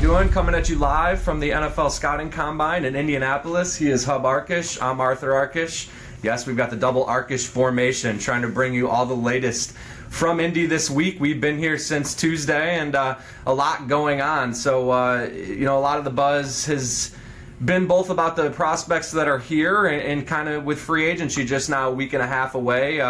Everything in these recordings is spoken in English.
you doing? Coming at you live from the NFL Scouting Combine in Indianapolis. He is Hub Arkish. I'm Arthur Arkish. Yes, we've got the double Arkish formation trying to bring you all the latest from Indy this week. We've been here since Tuesday and a lot going on. So, a lot of the buzz has been both about the prospects that are here and kind of with free agency just now a week and a half away.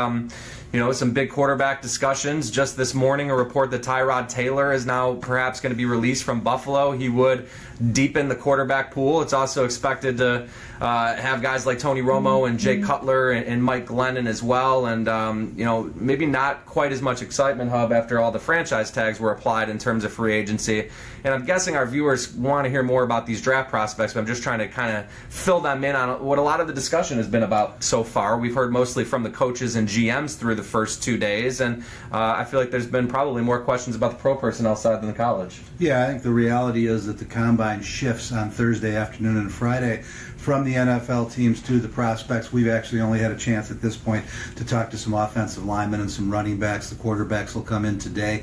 Some big quarterback discussions. Just this morning, a report that Tyrod Taylor is now perhaps going to be released from Buffalo. He would deepen the quarterback pool. It's also expected to have guys like Tony Romo and Jay Cutler and Mike Glennon as well. And, maybe not quite as much excitement, Hub, after all the franchise tags were applied in terms of free agency. And I'm guessing our viewers want to hear more about these draft prospects, but I'm just trying to kind of fill them in on what a lot of the discussion has been about so far. We've heard mostly from the coaches and GMs through the first 2 days, and I feel like there's been probably more questions about the pro personnel side than the college. Yeah, I think the reality is that the combine shifts on Thursday afternoon and Friday from the NFL teams to the prospects. We've actually only had a chance at this point to talk to some offensive linemen and some running backs. The quarterbacks will come in today,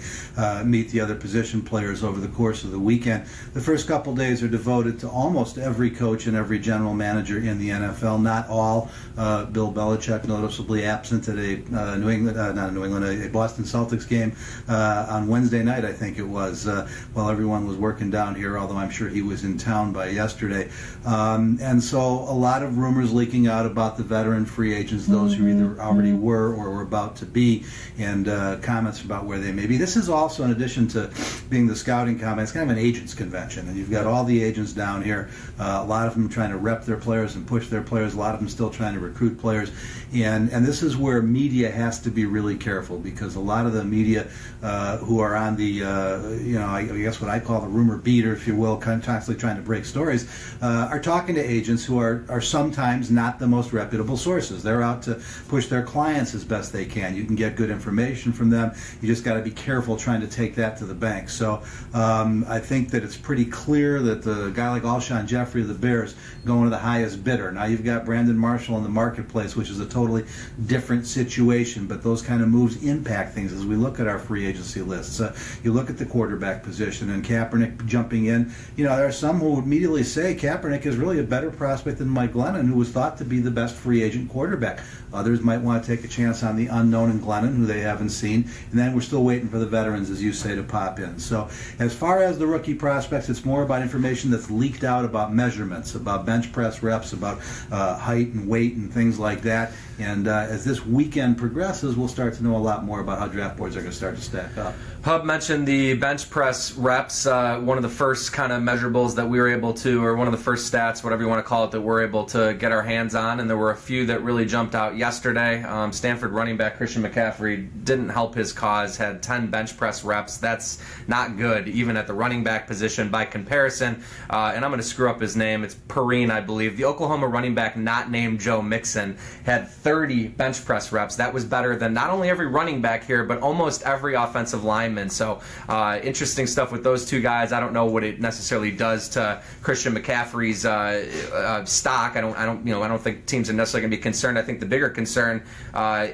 meet the other position players over the course of the weekend. The first couple days are devoted to almost every coach and every general manager in the NFL. Not all. Bill Belichick noticeably absent at a Boston Celtics game on Wednesday night, I think it was, while everyone was working down here, although I'm sure he was in town by yesterday. And so a lot of rumors leaking out about the veteran free agents, those who either already were or were about to be, and comments about where they may be. This is also, in addition to being the scouting combine, it's kind of an agents convention, and you've got all the agents down here, a lot of them trying to rep their players and push their players, a lot of them still trying to recruit players, and this is where media has to be really careful, because a lot of the media who are on the, I guess what I call the rumor beater, if you will, constantly trying to break stories, are talking to agents who are sometimes not the most reputable sources. They're out to push their clients as best they can. You can get good information from them. You just got to be careful trying to take that to the bank. So I think that it's pretty clear that the guy like Alshon Jeffrey of the Bears going to the highest bidder. Now you've got Brandon Marshall in the marketplace, which is a totally different situation, but those kind of moves impact things as we look at our free agency lists. You look at the quarterback position and Kaepernick jumping in. There are some who would immediately say Kaepernick is really a better prospect than Mike Glennon, who was thought to be the best free agent quarterback. Others might want to take a chance on the unknown in Glennon, who they haven't seen. And then we're still waiting for the veterans, as you say, to pop in. So as far as the rookie prospects, it's more about information that's leaked out about measurements, about bench press reps, about height and weight and things like that. And as this weekend progresses, we'll start to know a lot more about how draft boards are going to start to stack up. Hub mentioned the bench press reps, one of the first kind of measurables that we were able to, or one of the first stats, whatever you want to call it, that we're able to get our hands on, and there were a few that really jumped out yesterday. Stanford running back Christian McCaffrey didn't help his cause, had 10 bench press reps. That's not good, even at the running back position by comparison. And I'm going to screw up his name. It's Perrine, I believe. The Oklahoma running back not named Joe Mixon had 30 bench press reps. That was better than not only every running back here, but almost every offensive lineman. So interesting stuff with those two guys. I don't know what it necessarily does to Christian McCaffrey's stock. I don't think teams are necessarily going to be concerned. I think the bigger concern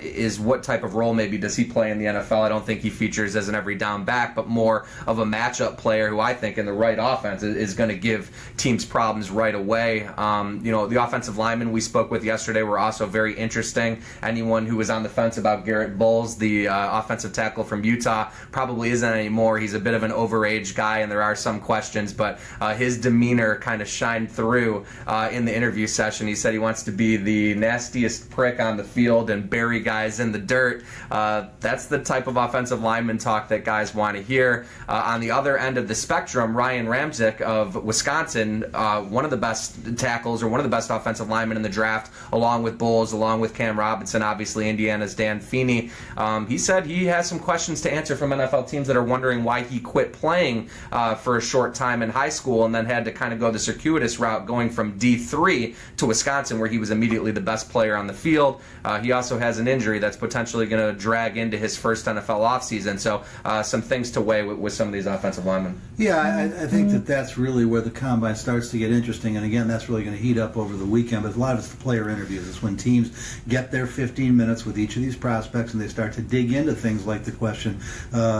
is what type of role maybe does he play in the NFL. I don't think he features as an every down back, but more of a matchup player who I think in the right offense is going to give teams problems right away. The offensive linemen we spoke with yesterday were also very interesting. Anyone who was on the fence about Garrett Bowles, the offensive tackle from Utah, probably isn't anymore. He's a bit of an overage guy, and there are some questions, but his demeanor kind of shined through in the interview session. He said he wants to be the nastiest prick on the field and bury guys in the dirt. That's the type of offensive lineman talk that guys want to hear. On the other end of the spectrum, Ryan Ramczyk of Wisconsin, one of the best tackles or one of the best offensive linemen in the draft, along with Bowles, along with Cam Robinson, obviously Indiana's Dan Feeney. He said he has some questions to answer from NFL teams that are wondering why he quit playing for a short time in high school and then had to kind of go the circuitous route going from D3 to Wisconsin, where he was immediately the best player on the field. He also has an injury that's potentially going to drag into his first NFL offseason. So some things to weigh with some of these offensive linemen. Yeah, I think that's really where the combine starts to get interesting. And again, that's really going to heat up over the weekend. But a lot of it's the player interviews. It's when teams get their 15 minutes with each of these prospects and they start to dig into things like the question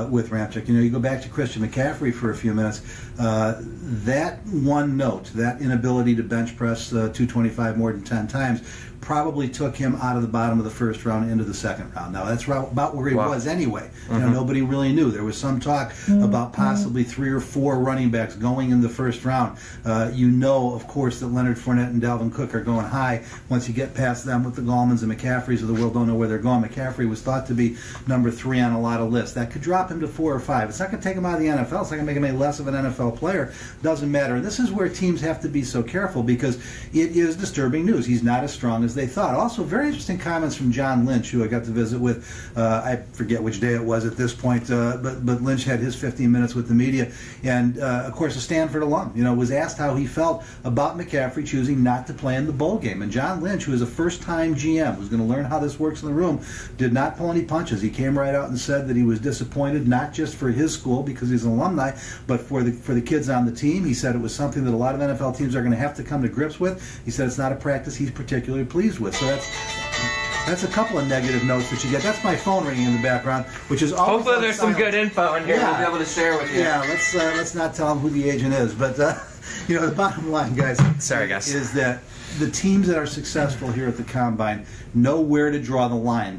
with Ramczyk. You go back to Christian McCaffrey for a few minutes. That one note, that inability to bench press 225 more than 10 times, probably took him out of the bottom of the first round into the second round. Now, that's about where he was anyway. Nobody really knew. There was some talk about possibly 3 or 4 running backs going in the first round. Of course, that Leonard Fournette and Dalvin Cook are going high. Once you get past them with the Gallmans and McCaffreys of the world, don't know where they're going. McCaffrey was thought to be number 3 on a lot of lists. That could drop him to 4 or 5. It's not going to take him out of the NFL. It's not going to make him any less of an NFL player. Doesn't matter. And this is where teams have to be so careful because it is disturbing news. He's not as strong as they thought. Also, very interesting comments from John Lynch, who I got to visit with. I forget which day it was at this point, but Lynch had his 15 minutes with the media. And, of course, a Stanford alum, was asked how he felt about McCaffrey choosing not to play in the bowl game. And John Lynch, who is a first-time GM, who's going to learn how this works in the room, did not pull any punches. He came right out and said that he was disappointed, not just for his school because he's an alumni, but for the kids on the team. He said it was something that a lot of NFL teams are going to have to come to grips with. He said it's not a practice he's particularly pleased with. So that's a couple of negative notes that you get. That's my phone ringing in the background, which is always hopefully there's some good info in here we'll be able to share with you. Yeah, let's not tell them who the agent is, but the bottom line, guys, is that the teams that are successful here at the Combine know where to draw the line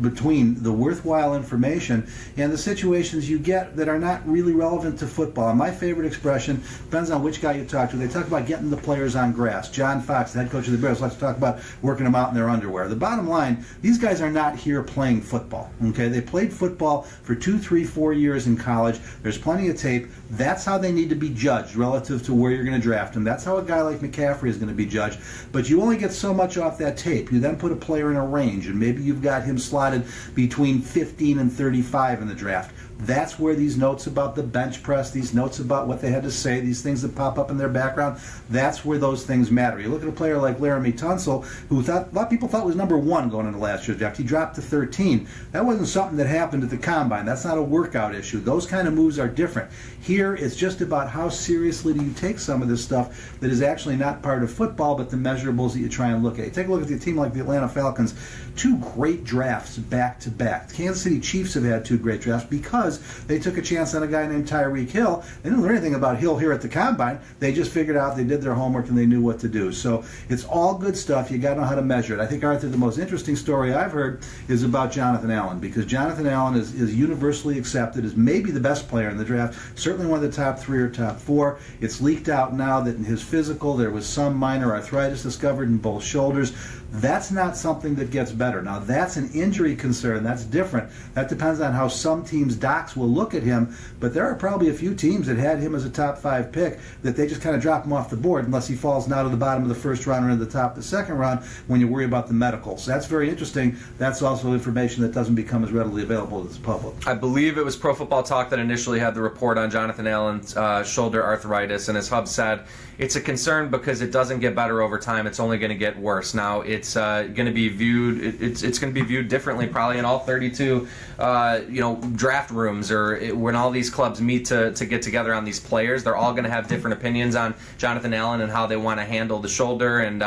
between the worthwhile information and the situations you get that are not really relevant to football. And my favorite expression, depends on which guy you talk to, they talk about getting the players on grass. John Fox, the head coach of the Bears, likes to talk about working them out in their underwear. The bottom line, these guys are not here playing football. Okay, they played football for 2, 3, 4 years in college. There's plenty of tape. That's how they need to be judged relative to where you're going to draft them. That's how a guy like McCaffrey is going to be judged. But you only get so much off that tape. You then put a player in a range, and maybe you've got him slotted between 15 and 35 in the draft. That's where these notes about the bench press, these notes about what they had to say, these things that pop up in their background, that's where those things matter. You look at a player like Laramie Tunsil, who a lot of people thought was number 1 going into last year's draft. He dropped to 13. That wasn't something that happened at the Combine. That's not a workout issue. Those kind of moves are different. Here, it's just about how seriously do you take some of this stuff that is actually not part of football, but the measurables that you try and look at. You take a look at the team like the Atlanta Falcons, 2 great drafts back-to-back. The Kansas City Chiefs have had 2 great drafts because they took a chance on a guy named Tyreek Hill. They didn't learn anything about Hill here at the Combine. They just figured out, they did their homework, and they knew what to do. So it's all good stuff. You got to know how to measure it. I think, Arthur, the most interesting story I've heard is about Jonathan Allen, because Jonathan Allen is universally accepted as maybe the best player in the draft, certainly one of the top 3 or top 4. It's leaked out now that in his physical there was some minor arthritis discovered in both shoulders. That's not something that gets better. Now, that's an injury concern. That's different. That depends on how some teams' docs will look at him, but there are probably a few teams that had him as a top 5 pick that they just kind of drop him off the board unless he falls now to the bottom of the first round or into the top of the second round when you worry about the medicals. That's very interesting. That's also information that doesn't become as readily available to the public. I believe it was Pro Football Talk that initially had the report on Jonathan Allen's shoulder arthritis, and as Hub said, it's a concern because it doesn't get better over time. It's only going to get worse. Now, it's going to be viewed. It's going to be viewed differently, probably in all 32, draft rooms, or when all these clubs meet to get together on these players. They're all going to have different opinions on Jonathan Allen and how they want to handle the shoulder. And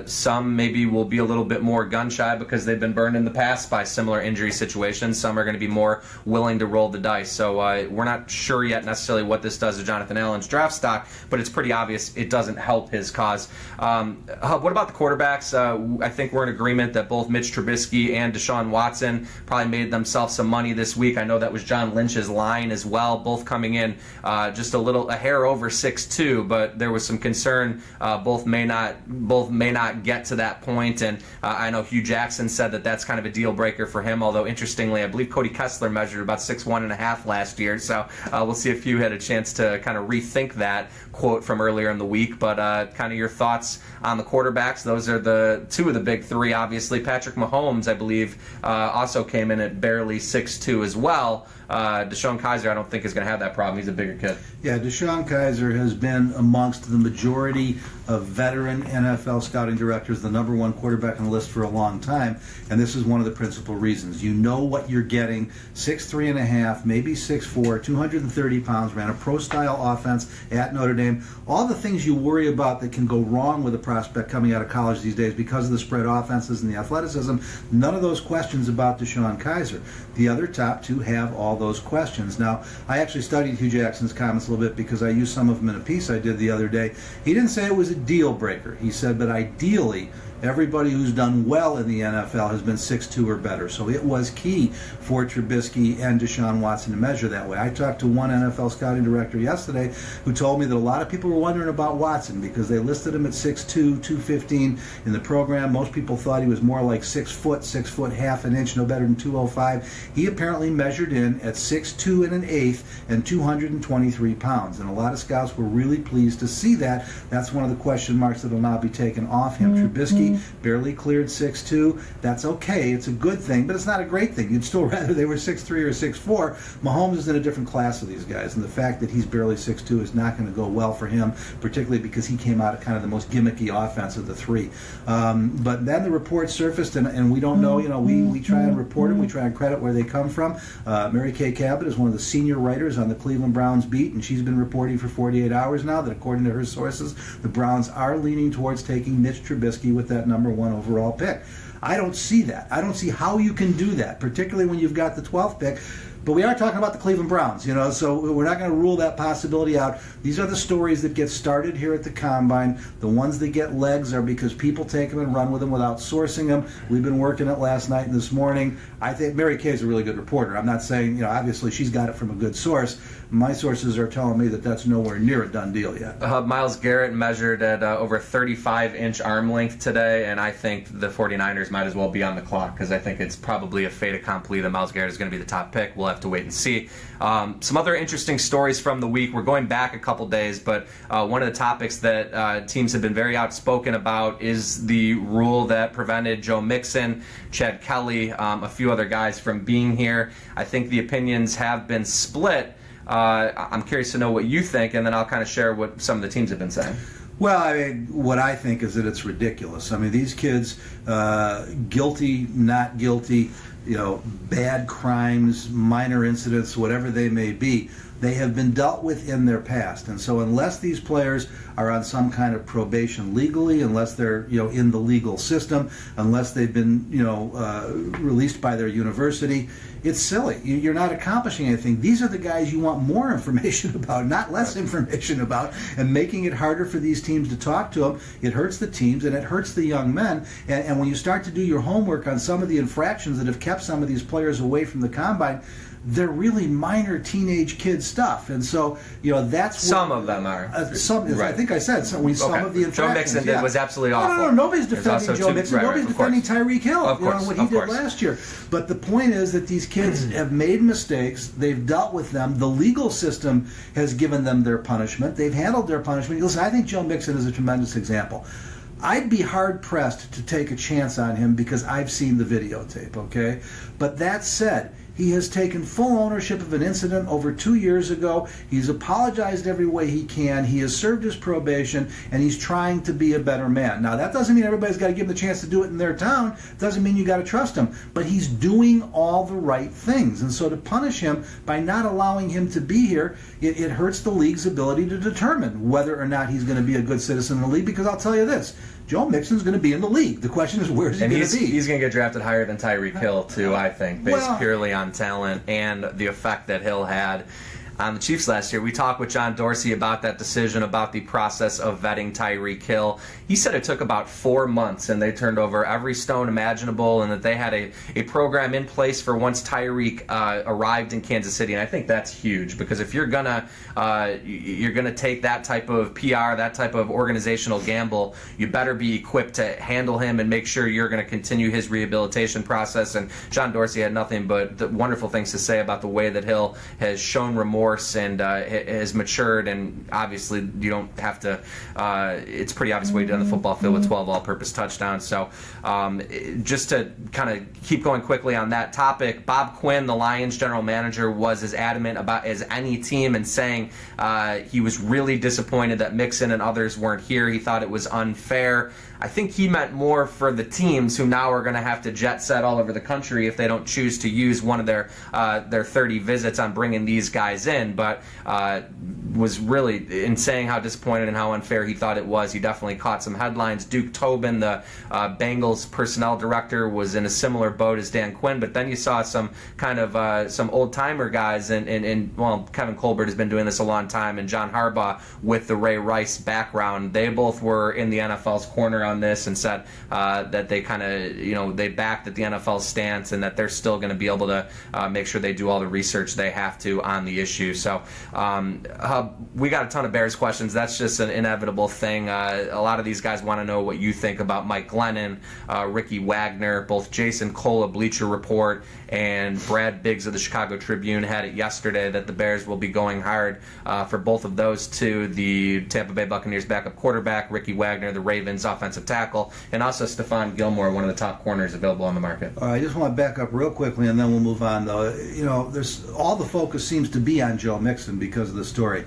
some maybe will be a little bit more gun shy because they've been burned in the past by similar injury situations. Some are going to be more willing to roll the dice. So we're not sure yet necessarily what this does to Jonathan Allen's draft stock, but it's pretty obvious it doesn't help his cause. Hub, what about the quarterbacks? I think we're in agreement that both Mitch Trubisky and Deshaun Watson probably made themselves some money this week. I know that was John Lynch's line as well, both coming in just a hair over 6'2", but there was some concern both may not get to that point. And I know Hugh Jackson said that that's kind of a deal breaker for him, although interestingly I believe Cody Kessler measured about 6'1.5" last year, so we'll see if Hugh had a chance to kind of rethink that quote from earlier in the week. But kind of your thoughts on the quarterbacks. Those are the 2 of the big 3, obviously. Patrick Mahomes, I believe, also came in at barely 6'2" as well. Deshaun Kaiser, I don't think, is going to have that problem. He's a bigger kid. Yeah, Deshaun Kaiser has been amongst the majority of veteran NFL scouting directors, the number one quarterback on the list for a long time, and this is one of the principal reasons. You know what you're getting. 6'3.5", maybe 6'4", 230 pounds, ran a pro-style offense at Notre Dame. All the things you worry about that can go wrong with a prospect coming out of college these days because of the spread offenses and the athleticism, none of those questions about DeShone Kizer. The other top two have all those questions. Now, I actually studied Hugh Jackson's comments a little bit because I used some of them in a piece I did the other day. He didn't say it was a deal breaker. He said, but ideally, everybody who's done well in the NFL has been 6'2" or better. So it was key for Trubisky and Deshaun Watson to measure that way. I talked to one NFL scouting director yesterday who told me that a lot of people were wondering about Watson because they listed him at 6'2", 215 in the program. Most people thought he was more like 6 foot, 6 foot half an inch, no better than 205. He apparently measured in at 6'2 and an eighth and 223 pounds. And a lot of scouts were really pleased to see that. That's one of the question marks that will now be taken off him. Trubisky barely cleared 6'2". That's okay. It's a good thing, but it's not a great thing. You'd still rather they were 6'3 or 6'4. Mahomes is in a different class of these guys, and the fact that he's barely 6'2 is not going to go well for him, particularly because he came out of kind of the most gimmicky offense of the three. But then the reports surfaced, and we don't know. We try and report them. We try and credit where they come from. Mary Kay Cabot is one of the senior writers on the Cleveland Browns beat, and she's been reporting for 48 hours now that according to her sources, the Browns are leaning towards taking Mitch Trubisky with that number one overall pick. I don't see that. I don't see how you can do that, particularly when you've got the 12th pick. But we are talking about the Cleveland Browns, so we're not going to rule that possibility out. These are the stories that get started here at the Combine. The ones that get legs are because people take them and run with them without sourcing them. We've been working it last night and this morning. I think Mary Kay is a really good reporter. I'm not saying, obviously she's got it from a good source. My sources are telling me that that's nowhere near a done deal yet. Myles Garrett measured at over 35-inch arm length today, and I think the 49ers might as well be on the clock because I think it's probably a fait accompli that Myles Garrett is going to be the top pick. We'll have to wait and see. Some other interesting stories from the week. We're going back a couple days, but one of the topics that teams have been very outspoken about is the rule that prevented Joe Mixon, Chad Kelly, a few other guys from being here. I think the opinions have been split. I'm curious to know what you think, and then I'll kind of share what some of the teams have been saying. Well, what I think is that it's ridiculous. These kids, guilty, not guilty, bad crimes, minor incidents, whatever they may be, they have been dealt with in their past. And so unless these players are on some kind of probation legally, unless they're in the legal system, unless they've been released by their university, it's silly. You're not accomplishing anything. These are the guys you want more information about, not less information about, and making it harder for these teams to talk to them. It hurts the teams and it hurts the young men. And when you start to do your homework on some of the infractions that have kept some of these players away from the Combine, they're really minor teenage kid stuff, and so that's some of them are. Right. I think I said some of the infractions. Joe Mixon was absolutely awful. No, nobody's defending Joe Mixon. Nobody's defending Tyreek Hill. What he did last year. But the point is that these kids have made mistakes. They've dealt with them. The legal system has given them their punishment. They've handled their punishment. Listen, I think Joe Mixon is a tremendous example. I'd be hard-pressed to take a chance on him because I've seen the videotape, okay? But that said, he has taken full ownership of an incident over 2 years ago. He's apologized every way he can. He has served his probation, and he's trying to be a better man. Now, that doesn't mean everybody's got to give him the chance to do it in their town. It doesn't mean you got to trust him. But he's doing all the right things. And so to punish him by not allowing him to be here, it hurts the league's ability to determine whether or not he's going to be a good citizen in the league. Because I'll tell you this, Joe Mixon's going to be in the league. The question is, where's he going to be? He's going to get drafted higher than Tyreek Hill, too, I think, based purely on talent and the effect that Hill had on the Chiefs last year. We talked with John Dorsey about that decision, about the process of vetting Tyreek Hill. He said it took about 4 months, and they turned over every stone imaginable, and that they had a program in place for once Tyreek arrived in Kansas City. And I think that's huge, because if you're gonna take that type of PR, that type of organizational gamble, you better be equipped to handle him and make sure you're going to continue his rehabilitation process. And John Dorsey had nothing but wonderful things to say about the way that Hill has shown remorse force and has matured. And obviously, you don't have to. It's pretty obvious what he did on the football field with 12 all-purpose touchdowns. So, just to kind of keep going quickly on that topic, Bob Quinn, the Lions general manager, was as adamant about as any team in saying he was really disappointed that Mixon and others weren't here. He thought it was unfair. I think he meant more for the teams who now are going to have to jet set all over the country if they don't choose to use one of their 30 visits on bringing these guys in. But was really, in saying how disappointed and how unfair he thought it was, he definitely caught some headlines. Duke Tobin, the Bengals personnel director, was in a similar boat as Dan Quinn. But then you saw some kind of some old-timer guys, and well, Kevin Colbert has been doing this a long time, and John Harbaugh with the Ray Rice background. They both were in the NFL's corner on this and said that they kind of, they backed at the NFL's stance and that they're still going to be able to make sure they do all the research they have to on the issue. So we got a ton of Bears questions. That's just an inevitable thing. A lot of these guys want to know what you think about Mike Glennon, Ricky Wagner. Both Jason Cole of Bleacher Report and Brad Biggs of the Chicago Tribune had it yesterday that the Bears will be going hard for both of those two, the Tampa Bay Buccaneers backup quarterback, Ricky Wagner, the Ravens offensive tackle, and also Stephon Gilmore, one of the top corners available on the market. I just want to back up real quickly, and then we'll move on, though. There's all the focus seems to be on Joe Mixon because of the story.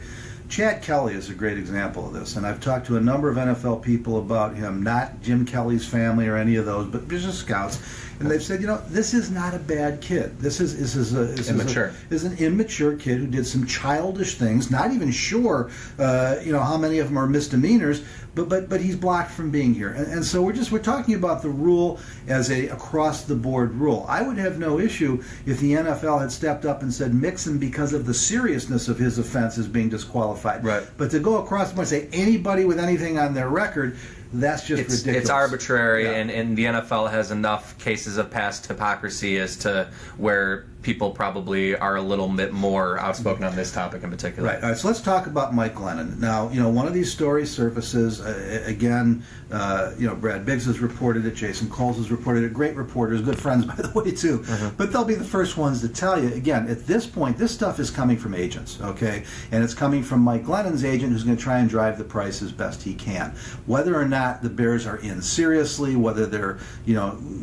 Chad Kelly is a great example of this, and I've talked to a number of NFL people about him, not Jim Kelly's family or any of those, but business scouts, and they've said, this is not a bad kid. This is an immature kid who did some childish things. Not even sure, how many of them are misdemeanors, but he's blocked from being here, and so we're talking about the rule as a across the board rule. I would have no issue if the NFL had stepped up and said Mixon, because of the seriousness of his offense, is being disqualified. Right. But to go across the board and say anybody with anything on their record, that's just ridiculous. It's arbitrary, yeah. and the NFL has enough cases of past hypocrisy as to where people probably are a little bit more outspoken on this topic in particular. Right. All right. So let's talk about Mike Glennon. Now, one of these stories surfaces again. Brad Biggs has reported it. Jason Coles has reported it. Great reporters, good friends, by the way, too. Mm-hmm. But they'll be the first ones to tell you. Again, at this point, this stuff is coming from agents, okay, and it's coming from Mike Glennon's agent, who's going to try and drive the price as best he can. Whether or not the Bears are in seriously, whether they're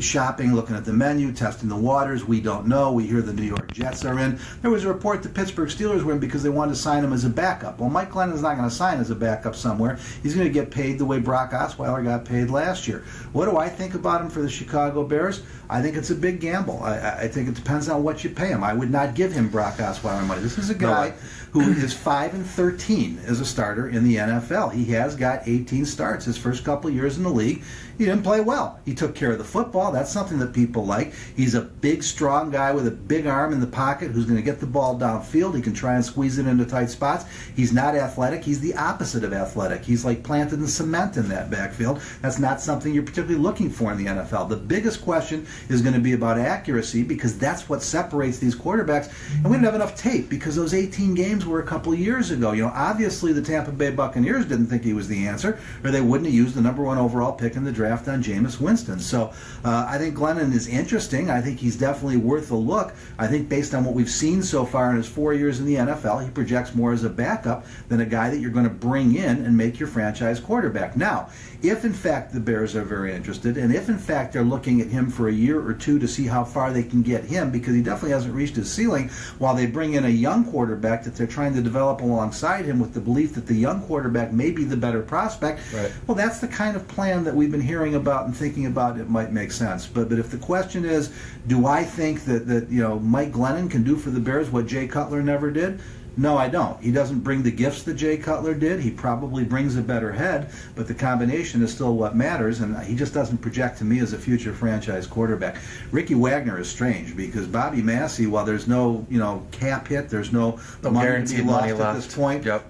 shopping, looking at the menu, testing the waters, we don't know. We hear the New York Jets are in. There was a report the Pittsburgh Steelers were in because they wanted to sign him as a backup. Well, Mike Glennon's not going to sign as a backup somewhere. He's going to get paid the way Brock Osweiler got paid last year. What do I think about him for the Chicago Bears? I think it's a big gamble. I think it depends on what you pay him. I would not give him Brock Osweiler money. This is a guy who is 5-13 as a starter in the NFL. He has got 18 starts his first couple years in the league. He didn't play well. He took care of the football. That's something that people like. He's a big, strong guy with a big arm in the pocket who's going to get the ball downfield. He can try and squeeze it into tight spots. He's not athletic. He's the opposite of athletic. He's like planted in cement in that backfield. That's not something you're particularly looking for in the NFL. The biggest question is going to be about accuracy, because that's what separates these quarterbacks. And we didn't have enough tape because those 18 games were a couple of years ago. Obviously the Tampa Bay Buccaneers didn't think he was the answer, or they wouldn't have used the number 1 overall pick in the draft on Jameis Winston. So I think Glennon is interesting. I think he's definitely worth a look. I think based on what we've seen so far in his 4 years in the NFL, he projects more as a backup than a guy that you're going to bring in and make your franchise quarterback. Now, if in fact the Bears are very interested, and if in fact they're looking at him for a year or two to see how far they can get him, because he definitely hasn't reached his ceiling, while they bring in a young quarterback that they're trying to develop alongside him with the belief that the young quarterback may be the better prospect, right. Well, that's the kind of plan that we've been hearing about and thinking about. It might make sense. But if the question is, do I think that Mike Glennon can do for the Bears what Jay Cutler never did? No, I don't. He doesn't bring the gifts that Jay Cutler did. He probably brings a better head, but the combination is still what matters, and he just doesn't project to me as a future franchise quarterback. Ricky Wagner is strange because Bobby Massey, while there's no cap hit, there's no guaranteed money left at this point. Yep.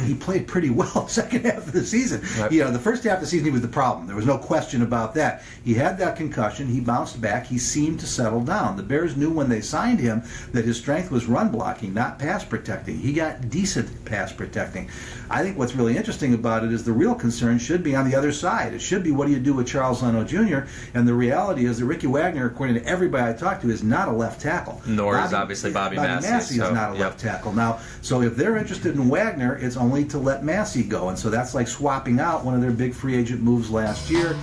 He played pretty well the second half of the season. Yep. The first half of the season he was the problem. There was no question about that. He had that concussion. He bounced back. He seemed to settle down. The Bears knew when they signed him that his strength was run blocking, not pass protecting. He got decent pass protecting. I think what's really interesting about it is the real concern should be on the other side. It should be, what do you do with Charles Leno Jr.? And the reality is that Ricky Wagner, according to everybody I talked to, is not a left tackle. Nor is obviously Bobby Massey. Massey is not a left tackle. Now, so if they're interested in Wagner, it's only to let Massey go. And so that's like swapping out one of their big free agent moves last year.